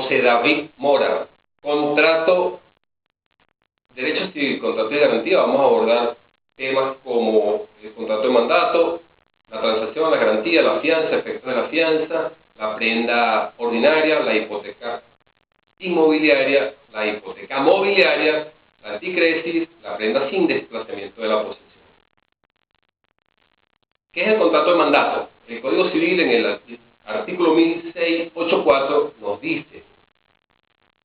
José David Mora. Contrato, derecho civil, contrato de garantía. Vamos a abordar temas como el contrato de mandato, la transacción, la garantía, la fianza, efectos de la fianza, la prenda ordinaria, la hipoteca inmobiliaria, la hipoteca mobiliaria, la anticresis, la prenda sin desplazamiento de la posesión. ¿Qué es el contrato de mandato? El Código Civil en el artículo 1684 nos dice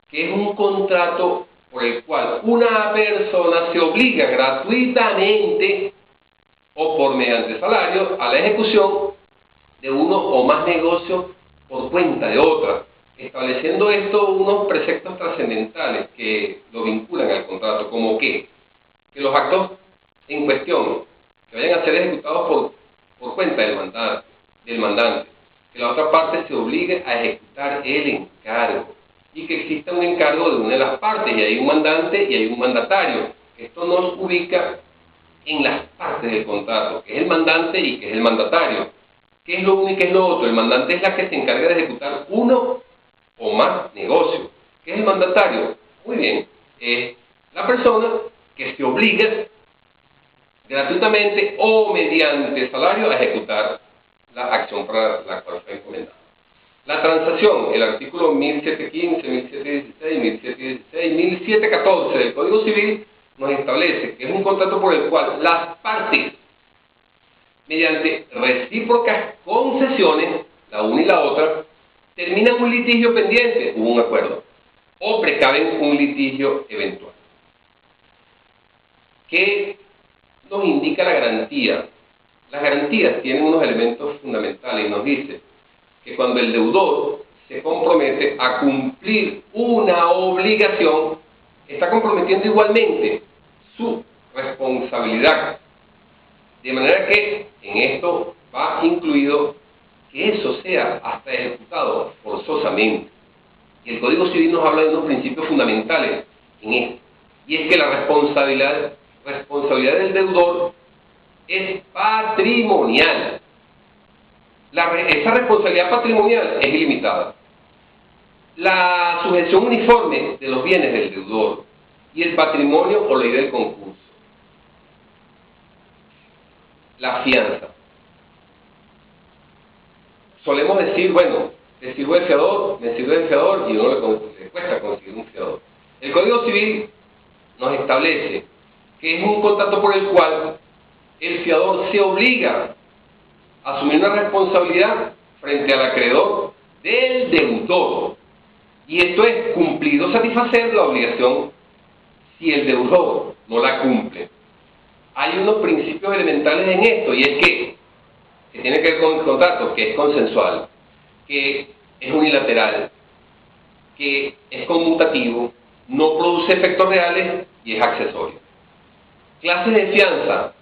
que es un contrato por el cual una persona se obliga gratuitamente o por mediante salario a la ejecución de uno o más negocios por cuenta de otra, estableciendo esto unos preceptos trascendentales que lo vinculan al contrato, como que los actos en cuestión que vayan a ser ejecutados por cuenta del mandante, que la otra parte se obligue a ejecutar el encargo, y que exista un encargo de una de las partes, y hay un mandante y hay un mandatario. Esto nos ubica en las partes del contrato, que es el mandante y que es el mandatario. ¿Qué es lo uno y qué es lo otro? El mandante es la que se encarga de ejecutar uno o más negocios. ¿Qué es el mandatario? Muy bien, es la persona que se obliga gratuitamente o mediante salario a ejecutar la acción para la cual fue encomendada. La transacción, el artículo 1715, 1716, 1716, 1714 del Código Civil nos establece que es un contrato por el cual las partes, mediante recíprocas concesiones, la una y la otra, terminan un litigio pendiente, hubo un acuerdo, o precaven un litigio eventual. ¿Qué nos indica la garantía? Las garantías tienen unos elementos fundamentales y nos dice que cuando el deudor se compromete a cumplir una obligación, está comprometiendo igualmente su responsabilidad. De manera que en esto va incluido que eso sea hasta ejecutado forzosamente. Y el Código Civil nos habla de unos principios fundamentales en esto. Y es que la responsabilidad del deudor es patrimonial. Esa responsabilidad patrimonial es ilimitada. La sujeción uniforme de los bienes del deudor y el patrimonio o ley del concurso. La fianza. Solemos decir, bueno, ¿te sirve de fiador? Me sirve de fiador, y uno le cuesta conseguir un fiador. El Código Civil nos establece que es un contrato por el cual el fiador se obliga a asumir una responsabilidad frente al acreedor del deudor. Y esto es cumplir o satisfacer la obligación si el deudor no la cumple. Hay unos principios elementales en esto, y es que tiene que ver con el contrato, que es consensual, que es unilateral, que es conmutativo, no produce efectos reales y es accesorio. Clases de fianza: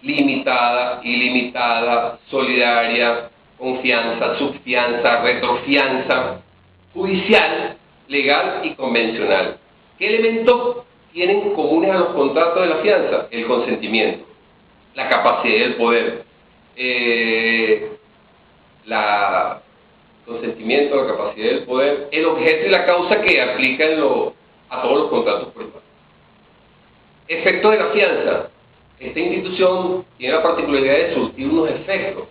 limitada, ilimitada, solidaria, confianza, subfianza, retrofianza, judicial, legal y convencional. ¿Qué elementos tienen comunes a los contratos de la fianza? El consentimiento, la capacidad del poder, consentimiento, la capacidad del poder, el objeto y la causa que aplica a todos los contratos por igual. Efectos de la fianza. Esta institución tiene la particularidad de surtir unos efectos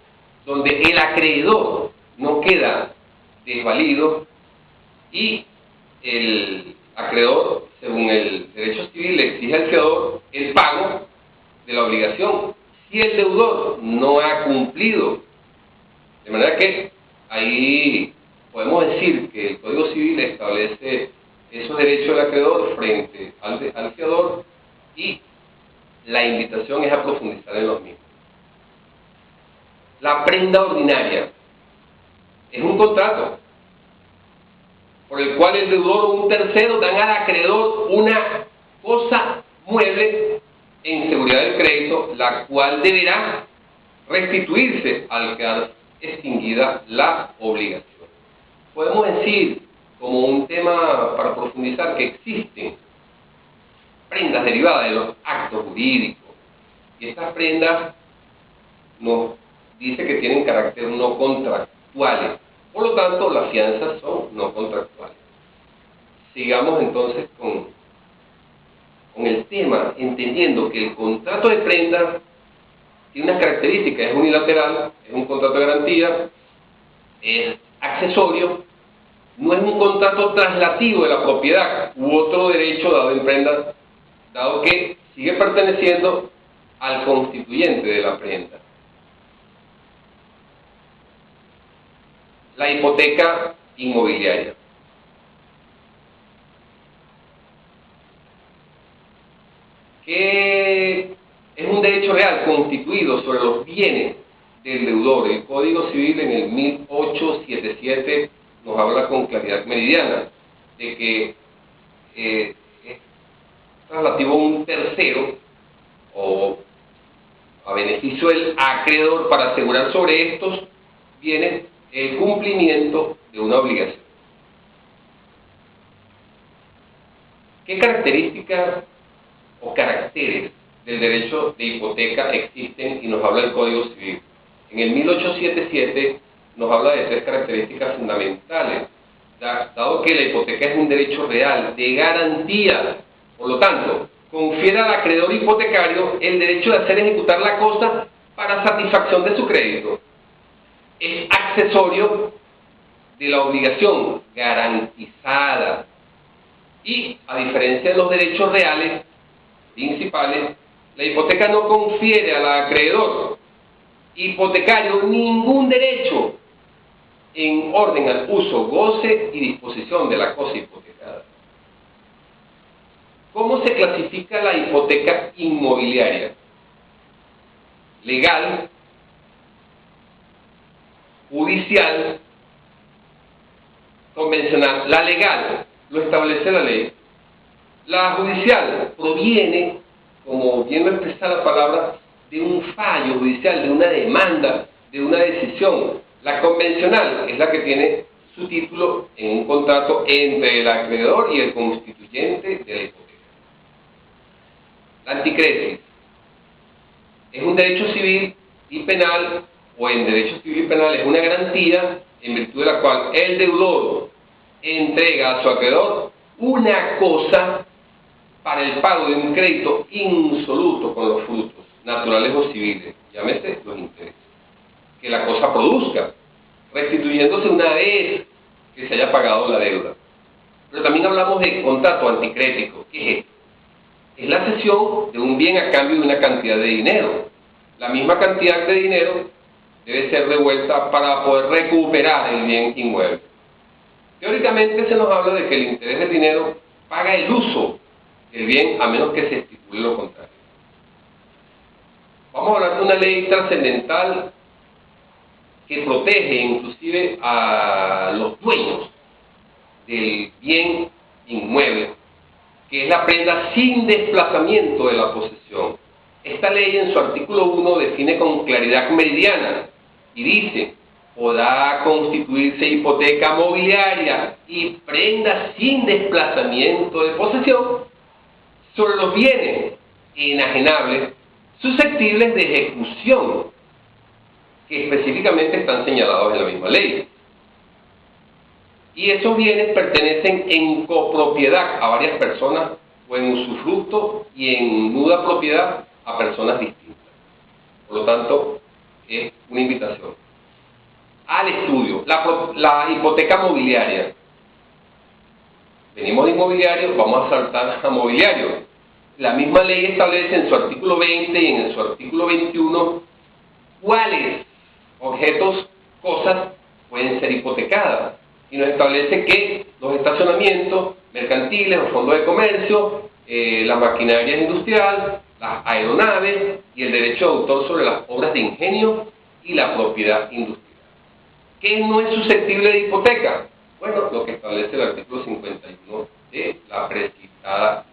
donde el acreedor no queda desvalido y el acreedor, según el derecho civil, le exige al fiador el pago de la obligación si el deudor no ha cumplido. De manera que ahí podemos decir que el Código Civil establece esos derechos del acreedor frente al fiador, y la invitación es a profundizar en los mismos. La prenda ordinaria es un contrato por el cual el deudor o un tercero dan al acreedor una cosa mueble en seguridad del crédito, la cual deberá restituirse al quedar extinguida la obligación. Podemos decir, como un tema para profundizar, que existen prendas derivadas de los actos jurídicos, y estas prendas nos dice que tienen carácter no contractuales. Por lo tanto, las fianzas son no contractuales. Sigamos entonces con el tema, entendiendo que el contrato de prenda tiene unas características: es unilateral, es un contrato de garantía, es accesorio, no es un contrato traslativo de la propiedad u otro derecho dado en prenda, dado que sigue perteneciendo al constituyente de la prenda. La hipoteca inmobiliaria. Que es un derecho real constituido sobre los bienes del deudor. El Código Civil en el 1877 nos habla con claridad meridiana de que es relativo a un tercero o a beneficio del acreedor para asegurar sobre estos bienes el cumplimiento de una obligación. ¿Qué características o caracteres del derecho de hipoteca existen y nos habla el Código Civil? En el 1877 nos habla de tres características fundamentales, dado que la hipoteca es un derecho real de garantía, por lo tanto, confiere al acreedor hipotecario el derecho de hacer ejecutar la cosa para satisfacción de su crédito. Es accesorio de la obligación garantizada y, a diferencia de los derechos reales principales, la hipoteca no confiere al acreedor hipotecario ningún derecho en orden al uso, goce y disposición de la cosa hipotecada. ¿Cómo se clasifica la hipoteca inmobiliaria? Legal, judicial, convencional. La legal lo establece la ley. La judicial proviene, como bien lo expresa la palabra, de un fallo judicial, de una demanda, de una decisión. La convencional es la que tiene su título en un contrato entre el acreedor y el constituyente de la hipoteca. La anticresis es un derecho civil y penal, o en derecho civil y penal es una garantía en virtud de la cual el deudor entrega a su acreedor una cosa para el pago de un crédito insoluto con los frutos naturales o civiles, llámese los intereses, que la cosa produzca, restituyéndose una vez que se haya pagado la deuda. Pero también hablamos de contrato anticrético. ¿Qué es esto? Es la cesión de un bien a cambio de una cantidad de dinero. La misma cantidad de dinero debe ser devuelta para poder recuperar el bien inmueble. Teóricamente se nos habla de que el interés del dinero paga el uso del bien a menos que se estipule lo contrario. Vamos a hablar de una ley trascendental que protege inclusive a los dueños del bien inmueble, que es la prenda sin desplazamiento de la posesión. Esta ley en su artículo 1 define con claridad meridiana y dice: podrá constituirse hipoteca mobiliaria y prenda sin desplazamiento de posesión sobre los bienes enajenables susceptibles de ejecución, que específicamente están señalados en la misma ley. Y esos bienes pertenecen en copropiedad a varias personas o en usufructo y en nuda propiedad a personas distintas. Por lo tanto, es una invitación al estudio. La hipoteca mobiliaria. Venimos de inmobiliario, vamos a saltar a mobiliario. La misma ley establece en su artículo 20 y en su artículo 21 cuáles objetos, cosas pueden ser hipotecadas. Y nos establece que los estacionamientos mercantiles, los fondos de comercio, la maquinaria industrial, las aeronaves y el derecho de autor sobre las obras de ingenio y la propiedad industrial. ¿Qué no es susceptible de hipoteca? Bueno, lo que establece el artículo 51 de la precitada.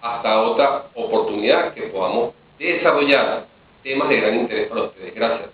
Hasta otra oportunidad que podamos desarrollar temas de gran interés para ustedes. Gracias.